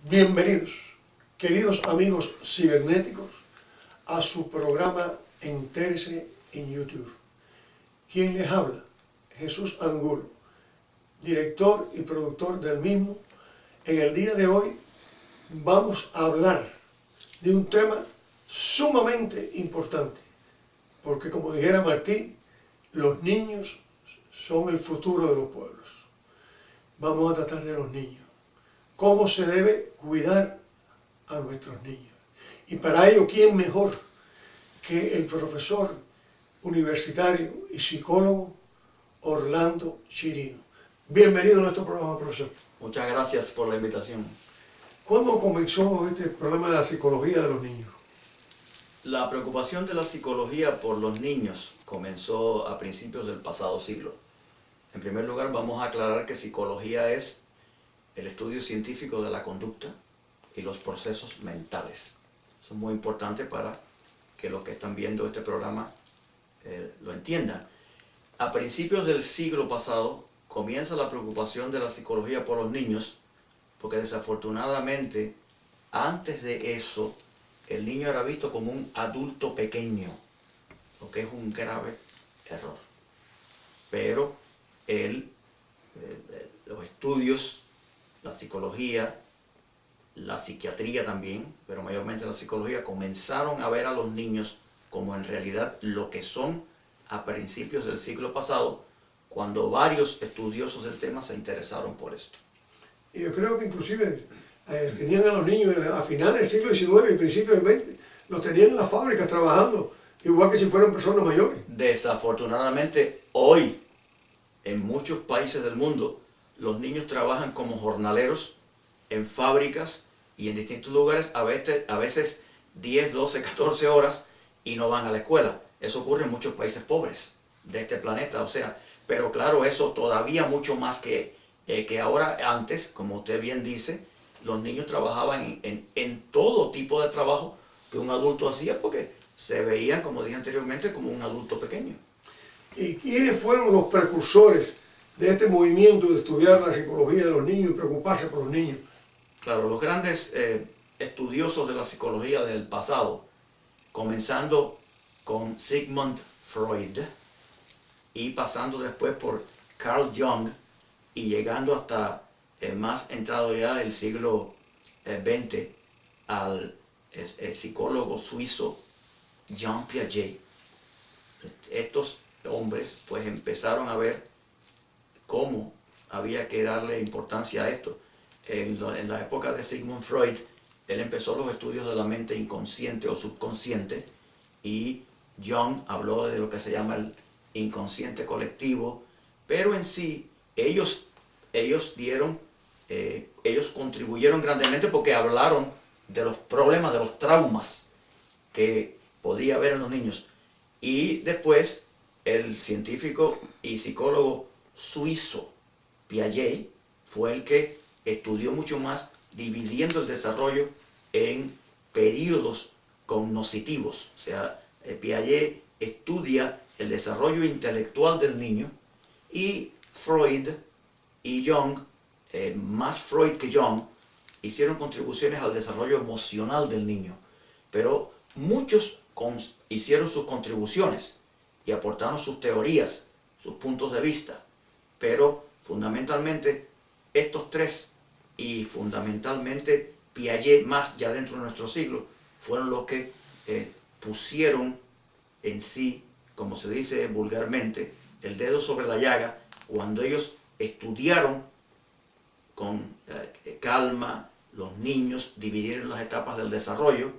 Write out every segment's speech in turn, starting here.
Bienvenidos, queridos amigos cibernéticos, a su programa Entérese en YouTube. ¿Quién les habla? Jesús Angulo, director y productor del mismo. En el día de hoy vamos a hablar de un tema sumamente importante, porque como dijera Martí, los niños son el futuro de los pueblos. Vamos a tratar de los niños, cómo se debe cuidar a nuestros niños. Y para ello, ¿quién mejor que el profesor universitario y psicólogo Orlando Chirino? Bienvenido a nuestro programa, profesor. Muchas gracias por la invitación. ¿Cuándo comenzó este problema de la psicología de los niños? La preocupación de la psicología por los niños comenzó a principios del pasado siglo. En primer lugar, vamos a aclarar que psicología es el estudio científico de la conducta y los procesos mentales. Eso es muy importante para que los que están viendo este programa lo entiendan. A principios del siglo pasado comienza la preocupación de la psicología por los niños, porque desafortunadamente antes de eso el niño era visto como un adulto pequeño, lo que es un grave error. Pero los estudios, la psicología, la psiquiatría también, pero mayormente la psicología, comenzaron a ver a los niños como en realidad lo que son a principios del siglo pasado, cuando varios estudiosos del tema se interesaron por esto. Y yo creo que inclusive tenían a los niños a finales del siglo XIX y principios del XX, los tenían en las fábricas trabajando, igual que si fueran personas mayores. Desafortunadamente, hoy, en muchos países del mundo, los niños trabajan como jornaleros en fábricas y en distintos lugares, a veces 10, 12, 14 horas y no van a la escuela. Eso ocurre en muchos países pobres de este planeta, pero claro, eso todavía mucho más que ahora. Antes, como usted bien dice, los niños trabajaban en todo tipo de trabajo que un adulto hacía, porque se veían, como dije anteriormente, como un adulto pequeño. ¿Y quiénes fueron los precursores de este movimiento de estudiar la psicología de los niños y preocuparse por los niños? Claro, los grandes estudiosos de la psicología del pasado, comenzando con Sigmund Freud y pasando después por Carl Jung y llegando hasta más entrado ya el siglo XX al psicólogo suizo Jean Piaget. Estos hombres pues empezaron a ver cómo había que darle importancia a esto. En la época de Sigmund Freud, él empezó los estudios de la mente inconsciente o subconsciente, y Jung habló de lo que se llama el inconsciente colectivo, pero en sí ellos contribuyeron grandemente porque hablaron de los problemas, de los traumas que podía haber en los niños. Y después el científico y psicólogo suizo Piaget fue el que estudió mucho más, dividiendo el desarrollo en periodos cognitivos. O sea, Piaget estudia el desarrollo intelectual del niño, y Freud y Jung, más Freud que Jung, hicieron contribuciones al desarrollo emocional del niño. Pero muchos hicieron sus contribuciones y aportaron sus teorías, sus puntos de vista, pero fundamentalmente estos tres, y fundamentalmente Piaget más ya dentro de nuestro siglo, fueron los que pusieron en sí, como se dice vulgarmente, el dedo sobre la llaga, cuando ellos estudiaron con calma los niños, dividieron las etapas del desarrollo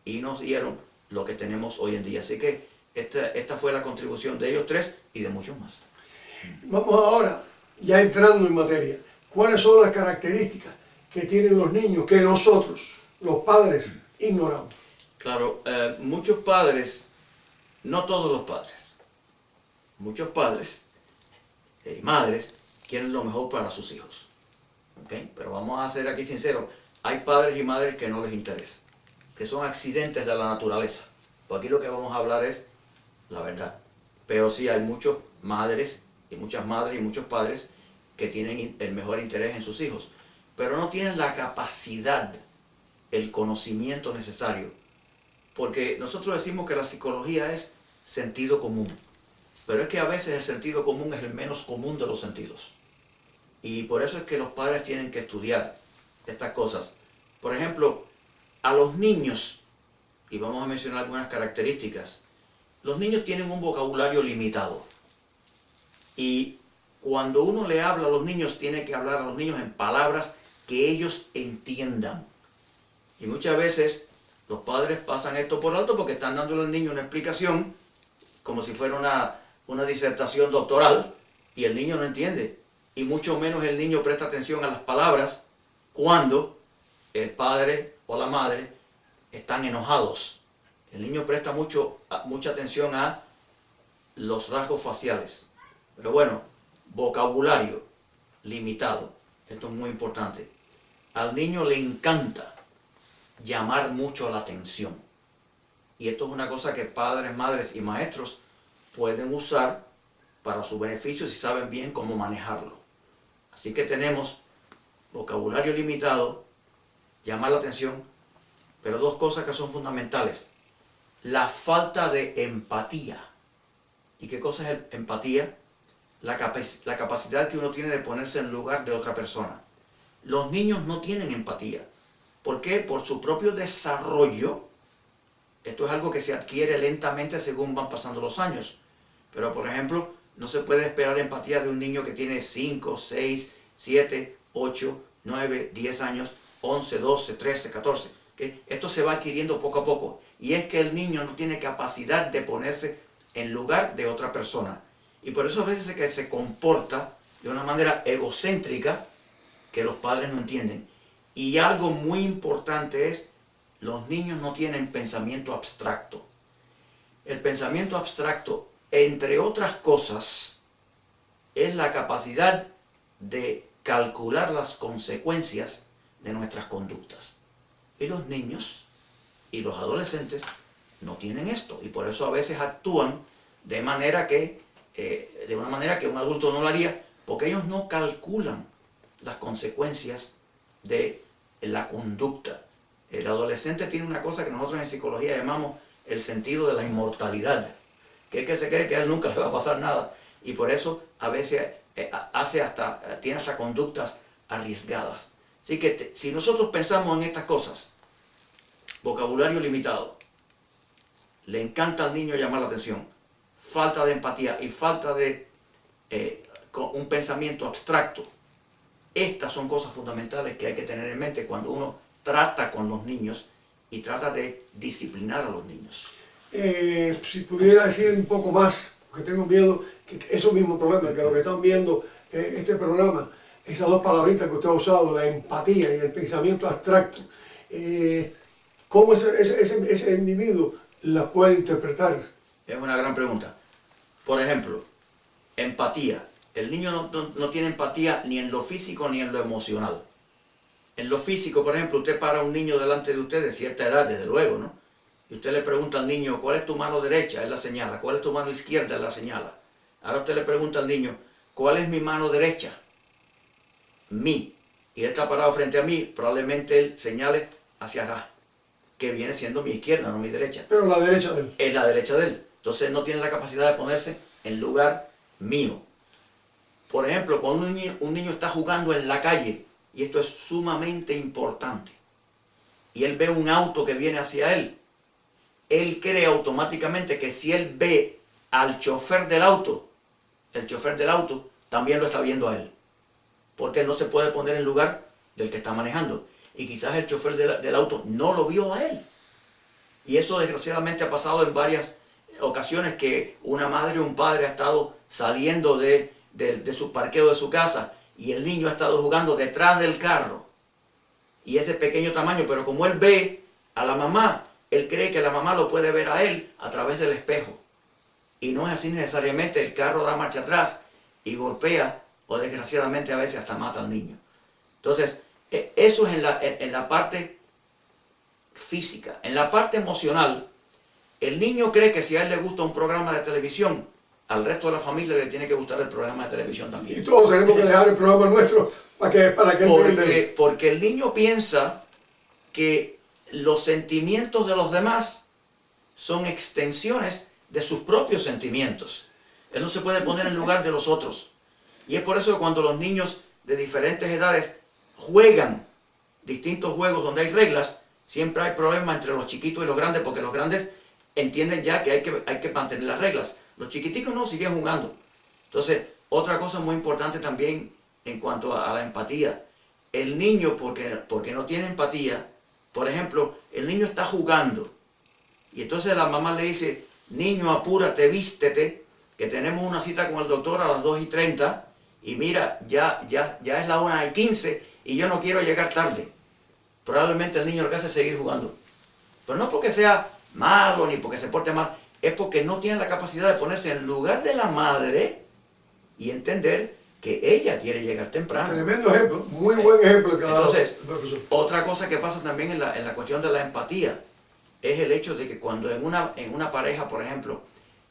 y nos dieron lo que tenemos hoy en día. Así que esta fue la contribución de ellos tres y de muchos más. Vamos ahora, ya entrando en materia, ¿cuáles son las características que tienen los niños que nosotros, los padres, ignoramos? Claro, muchos padres, no todos los padres, muchos padres y madres quieren lo mejor para sus hijos. ¿Okay? Pero vamos a ser aquí sinceros, hay padres y madres que no les interesa, que son accidentes de la naturaleza. Pues aquí lo que vamos a hablar es la verdad. Pero sí hay muchas madres y muchos padres que tienen el mejor interés en sus hijos. pero no tienen la capacidad, el conocimiento necesario. Porque nosotros decimos que la psicología es sentido común, pero es que a veces el sentido común es el menos común de los sentidos. Y por eso es que los padres tienen que estudiar estas cosas. Por ejemplo, a los niños, y vamos a mencionar algunas características, los niños tienen un vocabulario limitado. Y cuando uno le habla a los niños, tiene que hablar a los niños en palabras que ellos entiendan. Y muchas veces los padres pasan esto por alto porque están dándole al niño una explicación como si fuera una disertación doctoral, y el niño no entiende. Y mucho menos el niño presta atención a las palabras cuando el padre o la madre están enojados. El niño presta mucha atención a los rasgos faciales. Pero bueno, vocabulario limitado. Esto es muy importante. Al niño le encanta llamar mucho la atención. Y esto es una cosa que padres, madres y maestros pueden usar para su beneficio si saben bien cómo manejarlo. Así que tenemos vocabulario limitado, llamar la atención, pero dos cosas que son fundamentales. La falta de empatía. ¿Y qué cosa es empatía? La capacidad que uno tiene de ponerse en lugar de otra persona. Los niños no tienen empatía. ¿Por qué? Por su propio desarrollo. Esto es algo que se adquiere lentamente según van pasando los años. Pero, por ejemplo, no se puede esperar empatía de un niño que tiene 5, 6, 7, 8, 9, 10 años, 11, 12, 13, 14. ¿Okay? Esto se va adquiriendo poco a poco. Y es que el niño no tiene capacidad de ponerse en lugar de otra persona. Y por eso a veces es que se comporta de una manera egocéntrica que los padres no entienden. Y algo muy importante es, los niños no tienen pensamiento abstracto. El pensamiento abstracto, entre otras cosas, es la capacidad de calcular las consecuencias de nuestras conductas. Y los niños y los adolescentes no tienen esto. Y por eso a veces actúan de una manera que un adulto no lo haría, porque ellos no calculan las consecuencias de la conducta. El adolescente tiene una cosa que nosotros en psicología llamamos el sentido de la inmortalidad, que es que se cree que a él nunca le va a pasar nada, y por eso a veces tiene hasta conductas arriesgadas. Así que si nosotros pensamos en estas cosas, vocabulario limitado, le encanta al niño llamar la atención, falta de empatía y falta de un pensamiento abstracto, estas son cosas fundamentales que hay que tener en mente cuando uno trata con los niños y trata de disciplinar a los niños. Si pudiera decir un poco más, porque tengo miedo que esos mismos problemas, que los que están viendo este programa, esas dos palabritas que usted ha usado, la empatía y el pensamiento abstracto, ¿cómo ese individuo las puede interpretar? Es una gran pregunta. Por ejemplo, empatía. El niño no tiene empatía ni en lo físico ni en lo emocional. En lo físico, por ejemplo, usted para a un niño delante de usted de cierta edad, desde luego, ¿no? Y usted le pregunta al niño, ¿cuál es tu mano derecha? Él la señala. ¿Cuál es tu mano izquierda? Él la señala. Ahora usted le pregunta al niño, ¿cuál es mi mano derecha? Mi. Y él está parado frente a mí, probablemente él señale hacia acá, que viene siendo mi izquierda, no mi derecha. Pero la derecha de él. Es la derecha de él. Entonces no tiene la capacidad de ponerse en lugar mío. Por ejemplo, cuando un niño está jugando en la calle, y esto es sumamente importante, y él ve un auto que viene hacia él, él cree automáticamente que si él ve al chofer del auto, el chofer del auto también lo está viendo a él, porque él no se puede poner en lugar del que está manejando, y quizás el chofer del auto no lo vio a él. Y eso desgraciadamente ha pasado en varias ocasiones, que una madre o un padre ha estado saliendo de su parqueo de su casa y el niño ha estado jugando detrás del carro, y es de pequeño tamaño, pero como él ve a la mamá, él cree que la mamá lo puede ver a él a través del espejo, y no es así necesariamente. El carro da marcha atrás y golpea, o desgraciadamente a veces hasta mata al niño. Entonces eso es en la parte física. En la parte emocional, el niño cree que si a él le gusta un programa de televisión, al resto de la familia le tiene que gustar el programa de televisión también. Y todos tenemos que dejar el programa nuestro para que él vea el dedo. Porque el niño piensa que los sentimientos de los demás son extensiones de sus propios sentimientos. Él no se puede poner en lugar de los otros. Y es por eso que cuando los niños de diferentes edades juegan distintos juegos donde hay reglas, siempre hay problemas entre los chiquitos y los grandes, porque los grandes entienden ya que hay que mantener las reglas. Los chiquiticos no siguen jugando. Entonces, otra cosa muy importante también en cuanto a la empatía. El niño, porque no tiene empatía, por ejemplo, el niño está jugando y entonces la mamá le dice, niño, apúrate, vístete, que tenemos una cita con el doctor a las 2:30 y mira, ya es la 1:15 y yo no quiero llegar tarde. Probablemente el niño lo que hace es seguir jugando. Pero no porque sea malo ni porque se porte mal, es porque no tiene la capacidad de ponerse en lugar de la madre y entender que ella quiere llegar temprano. Tremendo ejemplo, muy buen ejemplo que ha dado Entonces, el profesor. otra cosa que pasa también en la cuestión de la empatía es el hecho de que cuando en una pareja, por ejemplo,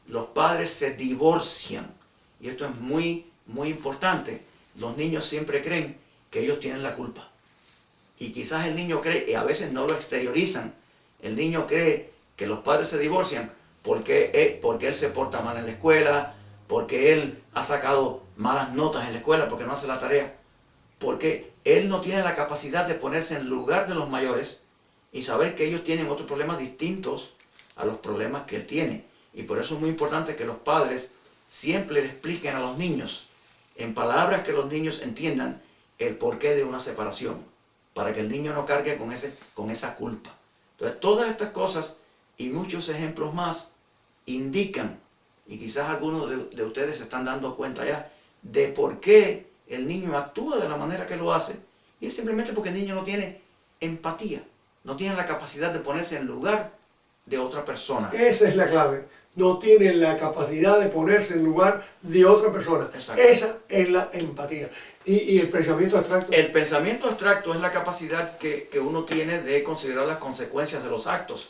los padres se divorcian, y esto es muy, muy importante, los niños siempre creen que ellos tienen la culpa. Y quizás el niño cree, y a veces no lo exteriorizan, el niño cree que los padres se divorcian porque él se porta mal en la escuela, porque él ha sacado malas notas en la escuela, porque no hace la tarea, porque él no tiene la capacidad de ponerse en lugar de los mayores y saber que ellos tienen otros problemas distintos a los problemas que él tiene. Y por eso es muy importante que los padres siempre le expliquen a los niños, en palabras que los niños entiendan, el porqué de una separación, para que el niño no cargue con esa culpa. Entonces, todas estas cosas y muchos ejemplos más indican, y quizás algunos de ustedes se están dando cuenta ya, de por qué el niño actúa de la manera que lo hace. Y es simplemente porque el niño no tiene empatía, no tiene la capacidad de ponerse en lugar de otra persona. Esa es la clave. No tiene la capacidad de ponerse en lugar de otra persona. Exacto. Esa es la empatía. Y el pensamiento abstracto. El pensamiento abstracto es la capacidad que uno tiene de considerar las consecuencias de los actos.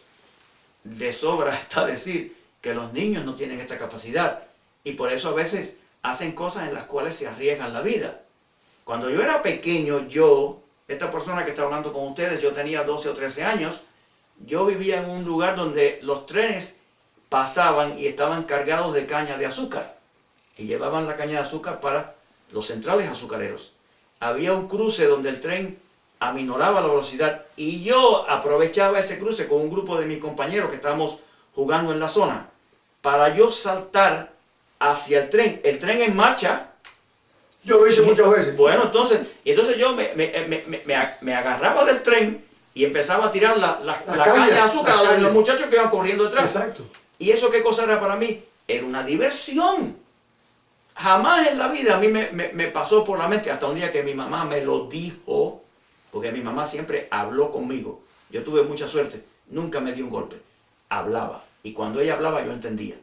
De sobra está decir que los niños no tienen esta capacidad y por eso a veces hacen cosas en las cuales se arriesgan la vida. Cuando yo era pequeño, esta persona que está hablando con ustedes, yo tenía 12 o 13 años, yo vivía en un lugar donde los trenes pasaban y estaban cargados de caña de azúcar y llevaban la caña de azúcar para los centrales azucareros. Había un cruce donde el tren aminoraba la velocidad y yo aprovechaba ese cruce con un grupo de mis compañeros que estábamos jugando en la zona para yo saltar hacia el tren en marcha. Yo lo hice muchas veces. Bueno, entonces yo me agarraba del tren y empezaba a tirar la caña de azúcar a los muchachos que iban corriendo detrás. Exacto. ¿Y eso qué cosa era para mí? Era una diversión. Jamás en la vida a mí me pasó por la mente, hasta un día que mi mamá me lo dijo, porque mi mamá siempre habló conmigo. Yo tuve mucha suerte, nunca me dio un golpe. Hablaba, y cuando ella hablaba yo entendía.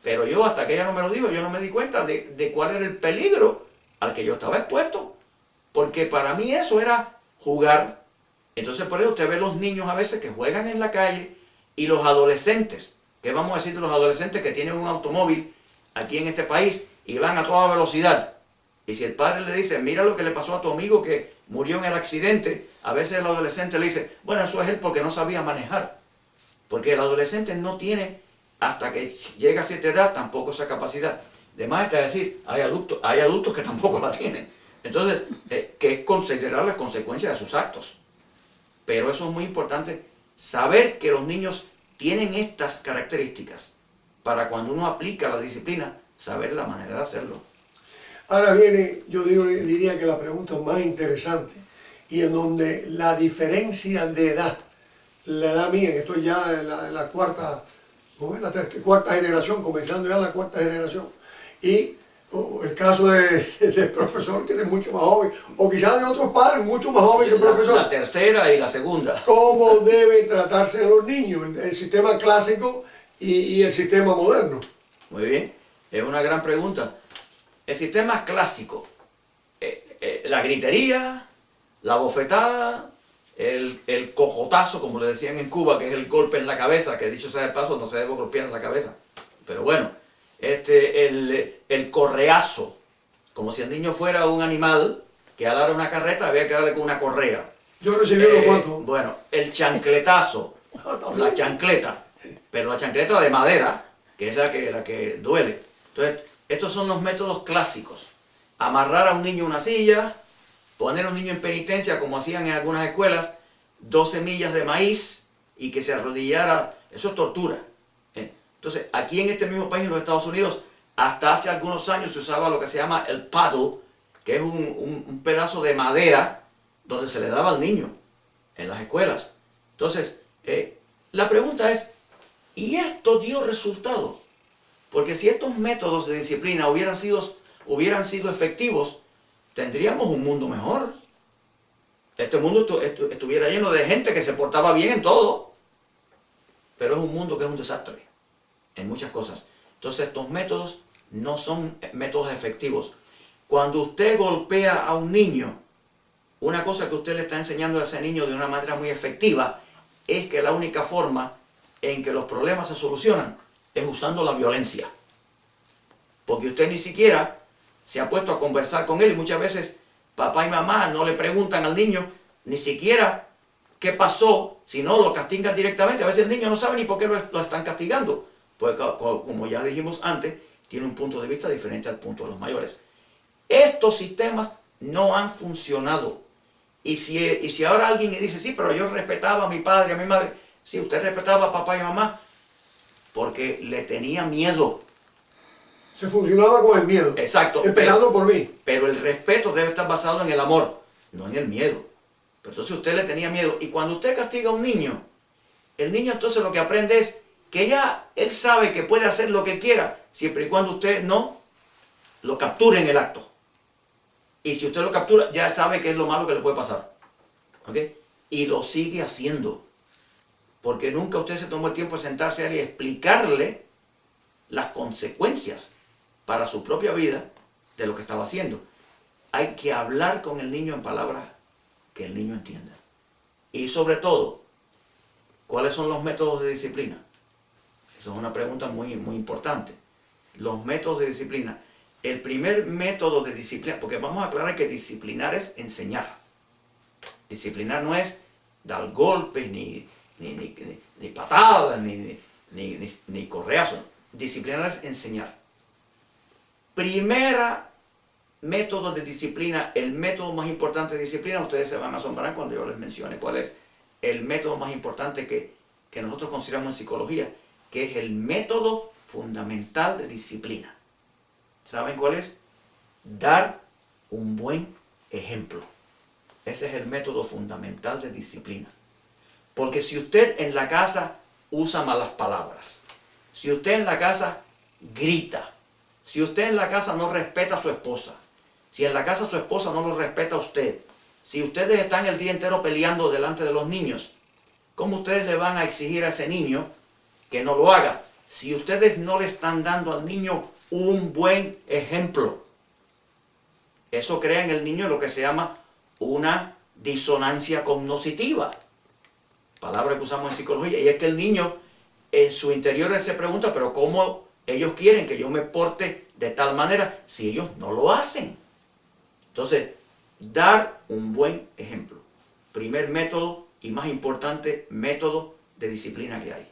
Pero yo, hasta que ella no me lo dijo, yo no me di cuenta de cuál era el peligro al que yo estaba expuesto. Porque para mí eso era jugar. Entonces por eso usted ve los niños a veces que juegan en la calle y los adolescentes, ¿qué vamos a decir de los adolescentes que tienen un automóvil aquí en este país y van a toda velocidad? Y si el padre le dice, mira lo que le pasó a tu amigo que murió en el accidente, a veces el adolescente le dice, bueno, eso es él porque no sabía manejar. Porque el adolescente no tiene, hasta que llega a cierta edad, tampoco esa capacidad. De más está decir, hay adultos que tampoco la tienen. Entonces, que es considerar las consecuencias de sus actos. Pero eso es muy importante, saber que los niños tienen estas características para cuando uno aplica la disciplina, saber la manera de hacerlo. Ahora viene, diría que la pregunta más interesante y en donde la diferencia de edad, la edad mía, que estoy ya en la cuarta, ¿cómo es? Cuarta generación, comenzando ya la cuarta generación, y el caso del profesor que es mucho más joven, o quizás de otros padres mucho más joven que el profesor. La tercera y la segunda. ¿Cómo deben tratarse los niños? El sistema clásico y el sistema moderno. Muy bien, es una gran pregunta. El sistema clásico, la gritería, la bofetada, el cocotazo, como le decían en Cuba, que es el golpe en la cabeza, que dicho sea de paso, no se debe golpear en la cabeza. Pero bueno, el correazo, como si el niño fuera un animal, que alara una carreta había que darle con una correa. Yo recibí unos cuantos. Bueno, el chancletazo, la chancleta, pero la chancleta de madera, que es la que duele. Entonces, estos son los métodos clásicos. Amarrar a un niño en una silla, poner a un niño en penitencia, como hacían en algunas escuelas, 2 semillas de maíz y que se arrodillara. Eso es tortura. Entonces, aquí en este mismo país, en los Estados Unidos, hasta hace algunos años se usaba lo que se llama el paddle, que es un pedazo de madera donde se le daba al niño en las escuelas. Entonces, la pregunta es, ¿y esto dio resultado? Porque si estos métodos de disciplina hubieran sido efectivos, tendríamos un mundo mejor. Este mundo estuviera lleno de gente que se portaba bien en todo, pero es un mundo que es un desastre en muchas cosas. Entonces estos métodos no son métodos efectivos. Cuando usted golpea a un niño, una cosa que usted le está enseñando a ese niño de una manera muy efectiva es que la única forma en que los problemas se solucionan es usando la violencia. Porque usted ni siquiera se ha puesto a conversar con él y muchas veces papá y mamá no le preguntan al niño ni siquiera qué pasó, sino lo castigan directamente. A veces el niño no sabe ni por qué lo están castigando. Pues como ya dijimos antes, tiene un punto de vista diferente al punto de los mayores. Estos sistemas no han funcionado. Y si ahora alguien le dice, sí, pero yo respetaba a mi padre, a mi madre. Sí, usted respetaba a papá y mamá porque le tenía miedo. Se funcionaba con el miedo. Exacto. Esperando por mí. Pero el respeto debe estar basado en el amor, no en el miedo. Pero entonces usted le tenía miedo. Y cuando usted castiga a un niño, el niño entonces lo que aprende es que ya él sabe que puede hacer lo que quiera, siempre y cuando usted no lo capture en el acto. Y si usted lo captura, ya sabe qué es lo malo que le puede pasar. ¿Ok? Y lo sigue haciendo. Porque nunca usted se tomó el tiempo de sentarse a él y explicarle las consecuencias para su propia vida de lo que estaba haciendo. Hay que hablar con el niño en palabras que el niño entienda. Y sobre todo, ¿cuáles son los métodos de disciplina? Esa es una pregunta muy, muy importante. Los métodos de disciplina. El primer método de disciplina, porque vamos a aclarar que disciplinar es enseñar. Disciplinar no es dar golpes, ni patadas, ni correazos. Disciplinar es enseñar. Primera método de disciplina, el método más importante de disciplina, ustedes se van a asombrar cuando yo les mencione cuál es el método más importante que nosotros consideramos en psicología, que es el método fundamental de disciplina. ¿Saben cuál es? Dar un buen ejemplo. Ese es el método fundamental de disciplina. Porque si usted en la casa usa malas palabras, si usted en la casa grita, si usted en la casa no respeta a su esposa, si en la casa su esposa no lo respeta a usted, si ustedes están el día entero peleando delante de los niños, ¿cómo ustedes le van a exigir a ese niño que no lo haga? Si ustedes no le están dando al niño un buen ejemplo. Eso crea en el niño lo que se llama una disonancia cognitiva. Palabra que usamos en psicología. Y es que el niño en su interior se pregunta, pero ¿cómo ellos quieren que yo me porte de tal manera si ellos no lo hacen? Entonces, dar un buen ejemplo. Primer método y más importante método de disciplina que hay.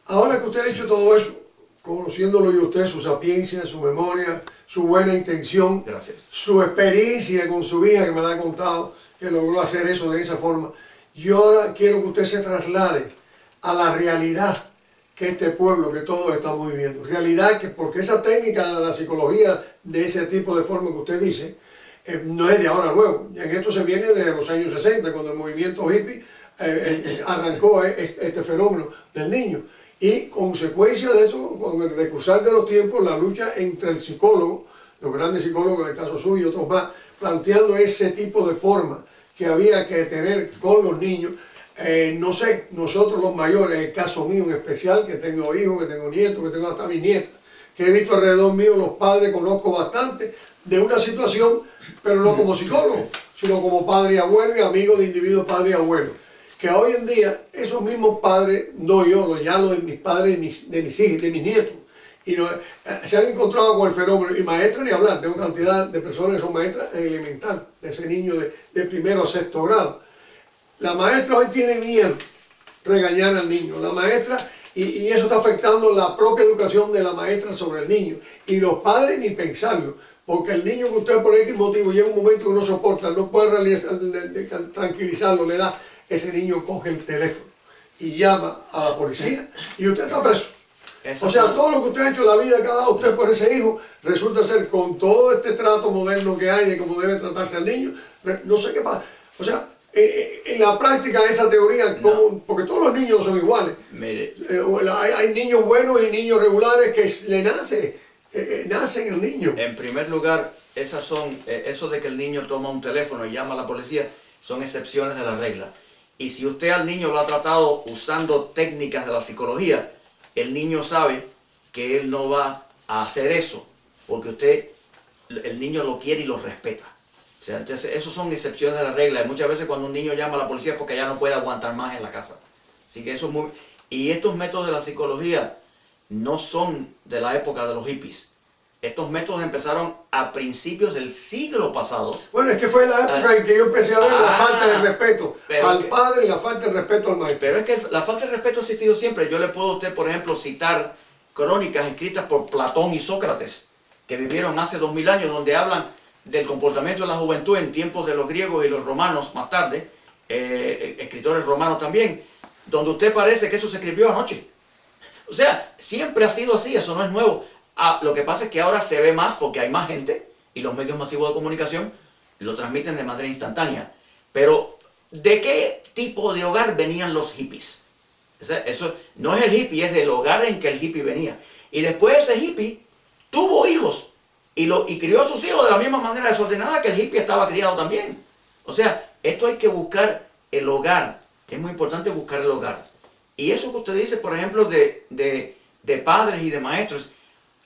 Ahora que usted ha dicho todo eso, conociéndolo y usted, su sapiencia, su memoria, su buena intención, Gracias. su experiencia con su hija que me la ha contado, que logró hacer eso de esa forma, yo ahora quiero que usted se traslade a la realidad que este pueblo, que todos estamos viviendo. Realidad que, porque esa técnica de la psicología de ese tipo de forma que usted dice, no es de ahora nuevo. En esto se viene de los años 60, cuando el movimiento hippie arrancó este fenómeno del niño. Y consecuencia de eso, con el decursar de los tiempos, la lucha entre el psicólogo, los grandes psicólogos, en el caso suyo y otros más, planteando ese tipo de forma que había que tener con los niños. No sé, nosotros los mayores, el caso mío en especial, que tengo hijos, que tengo nietos, que tengo hasta bisnietas, que he visto alrededor mío, los padres, conozco bastante de una situación, pero no como psicólogo, sino como padre y abuelo y amigo de individuos padre y abuelo. Que hoy en día esos mismos padres, no yo, ya lo de mis padres, de mis hijos, de mis nietos, y se han encontrado con el fenómeno, y maestras ni hablar, tengo cantidad de personas que son maestras elementales, ese niño de primero a sexto grado. La maestra hoy tiene miedo regañar al niño. La maestra, y eso está afectando la propia educación de la maestra sobre el niño. Y los padres ni pensarlo. Porque el niño que usted por X motivo llega un momento que no soporta, no puede tranquilizarlo, le da, ese niño coge el teléfono y llama a la policía y usted está preso. O sea, todo lo que usted ha hecho en la vida que ha dado usted por ese hijo, resulta ser con todo este trato moderno que hay de cómo debe tratarse al niño, no sé qué pasa. O sea, en la práctica de esa teoría, porque todos los niños son iguales. Mire, hay niños buenos y niños regulares que le nacen el niño. en primer lugar, eso de que el niño toma un teléfono y llama a la policía, son excepciones de la regla. Y si usted al niño lo ha tratado usando técnicas de la psicología, el niño sabe que él no va a hacer eso, porque el niño lo quiere y lo respeta. O sea, entonces, esos son excepciones de la regla. Y muchas veces cuando un niño llama a la policía es porque ya no puede aguantar más en la casa. Así que eso es muy... Y estos métodos de la psicología no son de la época de los hippies. Estos métodos empezaron a principios del siglo pasado. Bueno, es que fue la época en que yo empecé a ver la falta de respeto al padre y la falta de respeto al maestro. Pero es que la falta de respeto ha existido siempre. Yo le puedo a usted, por ejemplo, citar crónicas escritas por Platón y Sócrates, que vivieron hace 2000 años, donde hablan del comportamiento de la juventud en tiempos de los griegos y los romanos más tarde, escritores romanos también, donde usted parece que eso se escribió anoche. O sea, siempre ha sido así, eso no es nuevo. Lo que pasa es que ahora se ve más porque hay más gente y los medios masivos de comunicación lo transmiten de manera instantánea. Pero, ¿de qué tipo de hogar venían los hippies? O sea, eso no es el hippie, es del hogar en que el hippie venía. Y después ese hippie tuvo hijos y crió a sus hijos de la misma manera desordenada que el hippie estaba criado también. O sea, esto hay que buscar el hogar. Es muy importante buscar el hogar. Y eso que usted dice, por ejemplo, de padres y de maestros,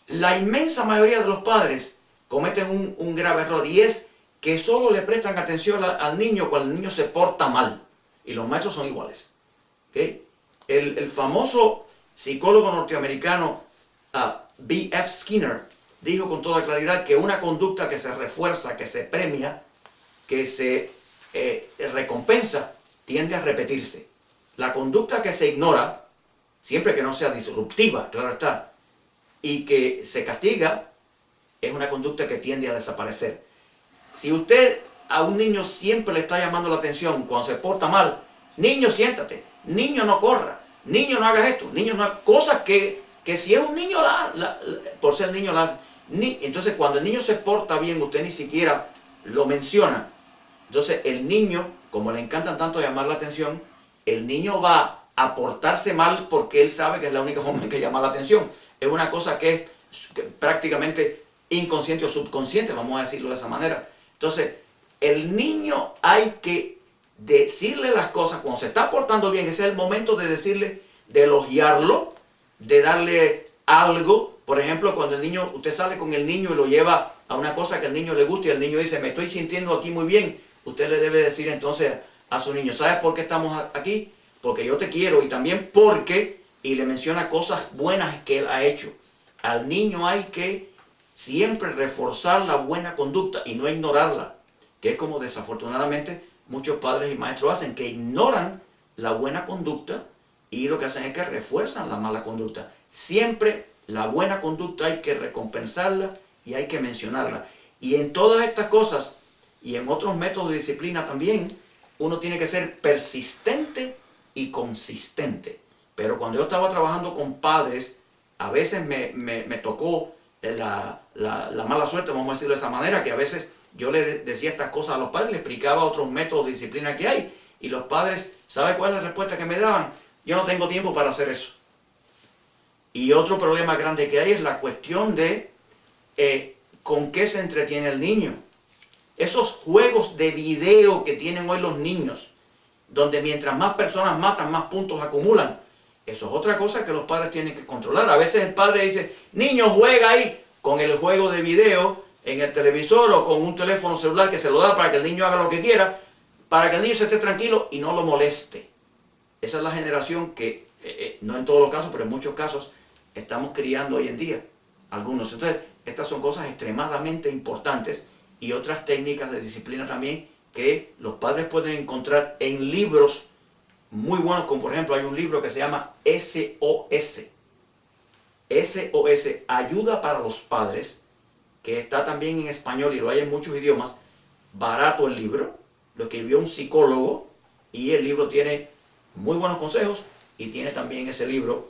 la inmensa mayoría de los padres cometen un grave error, y es que solo le prestan atención al niño cuando el niño se porta mal. Y los maestros son iguales. ¿Okay? El famoso psicólogo norteamericano B.F. Skinner dijo con toda claridad que una conducta que se refuerza, que se premia, que se recompensa, tiende a repetirse. La conducta que se ignora, siempre que no sea disruptiva, claro está, y que se castiga, es una conducta que tiende a desaparecer. Si usted a un niño siempre le está llamando la atención cuando se porta mal, niño siéntate, niño no corra, niño no hagas esto, niño no hagas cosas que si es un niño, por ser niño las hace. Entonces cuando el niño se porta bien, usted ni siquiera lo menciona. Entonces el niño, como le encanta tanto llamar la atención, el niño va a portarse mal porque él sabe que es la única forma en que llama la atención. Es una cosa que es prácticamente inconsciente o subconsciente, vamos a decirlo de esa manera. Entonces, el niño hay que decirle las cosas cuando se está portando bien. Ese es el momento de decirle, de elogiarlo, de darle algo. Por ejemplo, cuando el niño, usted sale con el niño y lo lleva a una cosa que al niño le gusta y el niño dice, me estoy sintiendo aquí muy bien, usted le debe decir entonces a su niño, ¿sabes por qué estamos aquí? Porque yo te quiero, y también porque, y le menciona cosas buenas que él ha hecho. Al niño hay que siempre reforzar la buena conducta y no ignorarla, que es como desafortunadamente muchos padres y maestros hacen, que ignoran la buena conducta y lo que hacen es que refuerzan la mala conducta. Siempre la buena conducta hay que recompensarla y hay que mencionarla. Y en todas estas cosas y en otros métodos de disciplina también, uno tiene que ser persistente y consistente. Pero cuando yo estaba trabajando con padres, a veces me tocó la mala suerte, vamos a decirlo de esa manera, que a veces yo le decía estas cosas a los padres, les explicaba otros métodos de disciplina que hay, y los padres, ¿sabe cuál es la respuesta que me daban? Yo no tengo tiempo para hacer eso. Y otro problema grande que hay es la cuestión de con qué se entretiene el niño. Esos juegos de video que tienen hoy los niños, donde mientras más personas matan, más puntos acumulan. Eso es otra cosa que los padres tienen que controlar. A veces el padre dice, niño, juega ahí con el juego de video en el televisor o con un teléfono celular que se lo da para que el niño haga lo que quiera, para que el niño se esté tranquilo y no lo moleste. Esa es la generación que, no en todos los casos, pero en muchos casos, estamos criando hoy en día. Algunos. Entonces, estas son cosas extremadamente importantes y otras técnicas de disciplina también que los padres pueden encontrar en libros muy buenos, como por ejemplo hay un libro que se llama SOS. SOS, Ayuda para los Padres, que está también en español y lo hay en muchos idiomas. Barato el libro, lo escribió un psicólogo y el libro tiene muy buenos consejos y tiene también ese libro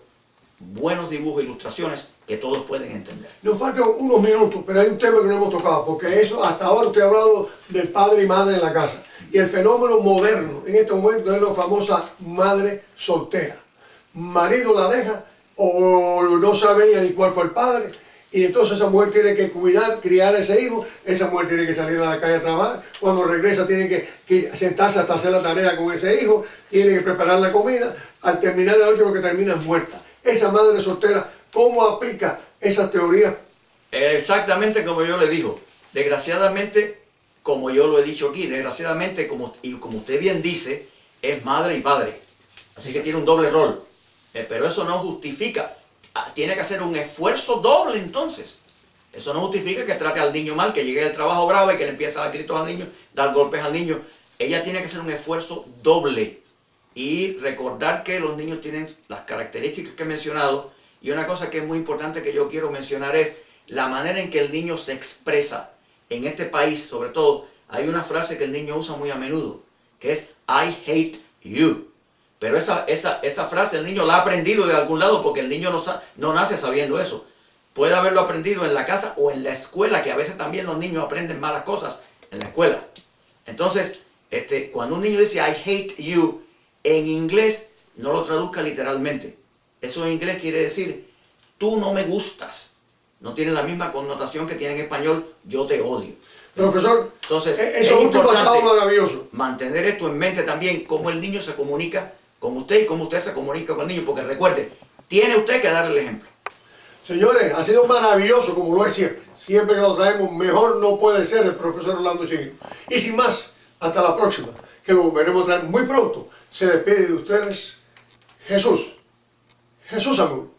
buenos dibujos e ilustraciones que todos pueden entender. Nos faltan unos minutos, pero hay un tema que no hemos tocado, porque eso hasta ahora usted ha hablado del padre y madre en la casa. Y el fenómeno moderno en este momento es la famosa madre soltera. Marido la deja o no sabe ella ni cuál fue el padre, y entonces esa mujer tiene que cuidar, criar a ese hijo, esa mujer tiene que salir a la calle a trabajar, cuando regresa tiene que sentarse hasta hacer la tarea con ese hijo, tiene que preparar la comida, al terminar la noche lo que termina es muerta. Esa madre soltera, ¿cómo aplica esas teorías? Exactamente como yo le digo. Desgraciadamente, como yo lo he dicho aquí, desgraciadamente, como usted bien dice, es madre y padre. Así que tiene un doble rol. Pero eso no justifica. Tiene que hacer un esfuerzo doble entonces. Eso no justifica que trate al niño mal, que llegue al trabajo bravo y que le empiece a dar gritos al niño, dar golpes al niño. Ella tiene que hacer un esfuerzo doble. Y recordar que los niños tienen las características que he mencionado. Y una cosa que es muy importante que yo quiero mencionar es la manera en que el niño se expresa. En este país, sobre todo, hay una frase que el niño usa muy a menudo, que es I hate you. Pero esa frase el niño la ha aprendido de algún lado porque el niño no nace sabiendo eso. Puede haberlo aprendido en la casa o en la escuela, que a veces también los niños aprenden malas cosas en la escuela. Entonces, cuando un niño dice I hate you, en inglés no lo traduzca literalmente. Eso en inglés quiere decir tú no me gustas. No tiene la misma connotación que tiene en español yo te odio. Profesor, entonces eso es importante maravilloso. Mantener esto en mente también, cómo el niño se comunica con usted y cómo usted se comunica con el niño, porque recuerde, tiene usted que darle el ejemplo. Señores, ha sido maravilloso como lo es siempre. Siempre que lo traemos, mejor no puede ser el profesor Orlando Chinguito. Y sin más, hasta la próxima, que lo volveremos a traer muy pronto. Se despide de ustedes Jesús Angulo.